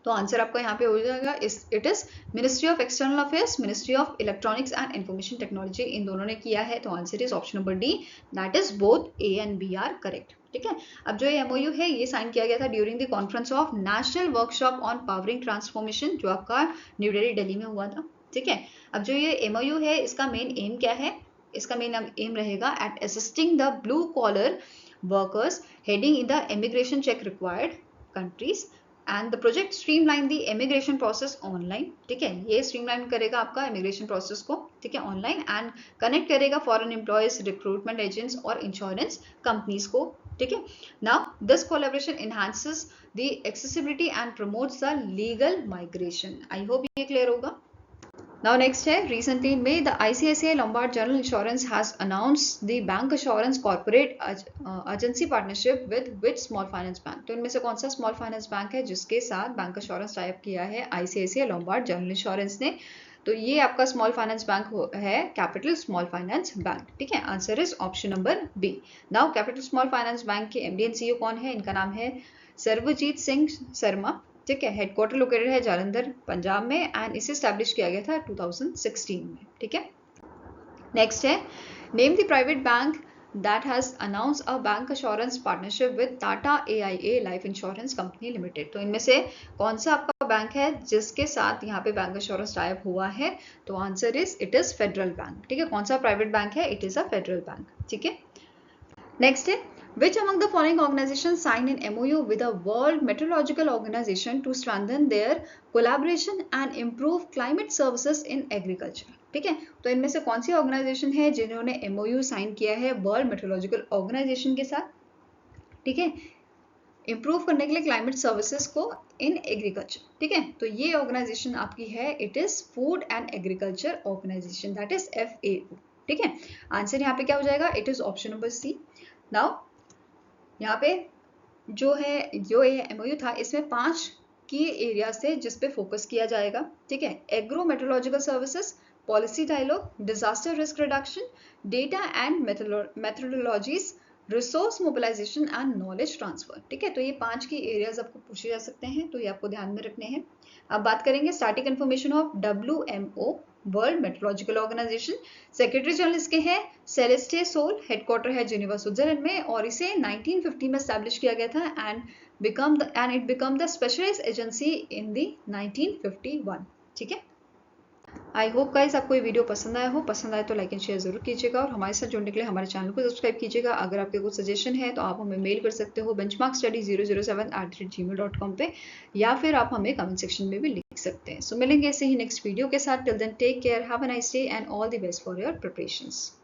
तो आंसर आपका यहाँ पे हो जाएगा it is ministry of external affairs, ministry of electronics and information technology, इन दोनों ने किया है। तो answer is option number D, that is both A and B are correct. ठीक है, अब जो ये MOU है ये साइन किया गया था during the conference of national workshop on powering transformation, जो आपका न्यू दिल्ली में हुआ था। ठीक है, अब जो ये MOU है इसका मेन एम क्या है? इसका मेन एम रहेगा at assisting the blue collar workers heading in the immigration check required countries and the project streamline the immigration process online. ठीक है, ये स्ट्रीमलाइन करेगा आपका इमिग्रेशन प्रोसेस को। ठीक है, ऑनलाइन एंड कनेक्ट करेगा फॉरेन एम्प्लॉयज, रिक्रूटमेंट एजेंट्स और इंश्योरेंस कंपनीज को। ठीक है, now this collaboration enhances the accessibility and promotes the legal migration. I hope ये क्लियर होगा। Now next है recently in May the ICICI Lombard General Insurance has announced the bank assurance corporate agency partnership with which small finance bank? तो इनमें से कौन सा small finance bank है जिसके साथ बैंक अश्योरेंस टाइप किया है ICICI Lombard General Insurance ने? तो ये आपका स्मॉल फाइनेंस बैंक है कैपिटल स्मॉल फाइनेंस बैंक। ठीक है, answer is option number B। Now capital small finance bank के MD and CEO कौन है? इनका नाम है सर्वजीत सिंह शर्मा। ठीक है, हेडक्वार्टर लोकेटेड है जालंधर पंजाब में एंड इसे स्टैब्लिश किया गया था 2016 में। ठीक है, नेक्स्ट है name the private bank that has announce a bank assurance partnership with Tata AIA life insurance company limited. तो इनमें से कौन सा आपका बैंक है जिसके साथ यहाँ पे बैंक अश्योरेंस टाइप हुआ है? तो answer is it is federal bank. ठीक है, कौन सा प्राइवेट बैंक है? It is a federal bank. ठीक है, नेक्स्ट है which among the following organizations signed an MOU with the World Meteorological Organization to strengthen their collaboration and improve climate services in agriculture? ठीक है, तो इनमें से कौन सी ऑर्गेनाइजेशन है जिन्होंने MOU साइन किया है वर्ल्ड मेट्रोलॉजिकल ऑर्गेनाइजेशन के साथ? ठीक है, इंप्रूव करने के लिए क्लाइमेट सर्विसेज को इन एग्रीकल्चर। ठीक है, तो ये ऑर्गेनाइजेशन आपकी है it is food and agriculture organisation, that is FAO। ठीक है, आंसर यहाँ पे क्या हो जाएगा? It is option number C। Now यहाँ पे जो ये MOU था इसमें 5 की एरियाज थे जिस पे फोकस किया जाएगा। ठीक है, agro meteorological services, policy dialogue, disaster risk reduction, data and methodologies, resource mobilisation and knowledge transfer. ठीक है, तो ये 5 की एरियाज आपको पूछे जा सकते हैं, तो ये आपको ध्यान में रखने हैं। अब बात करेंगे static information of WMO world meteorological organisation. Secretary general इसके हैं सेलेस्टे सोल, हेडक्वार्टर है जेनेवा स्विट्जरलैंड में और इसे 1950 में एस्टैब्लिश किया गया था and it become the specialised agency in the 1951। ठीक है, आई होप गाइस आपको ये वीडियो पसंद आया हो। पसंद आए तो लाइक एंड शेयर जरूर कीजिएगा और हमारे साथ जुड़ने के लिए हमारे चैनल को सब्सक्राइब कीजिएगा। अगर आपके कुछ सजेशन है तो आप हमें मेल कर सकते हो benchmarkstudy007@gmail.com पे, या फिर आप हमें कमेंट सेक्शन में भी लिख सकते हैं। सो मिलेंगे ऐसे ही नेक्स्ट वीडियो के साथ। Till then take care, have a nice day and all the best for your preparations.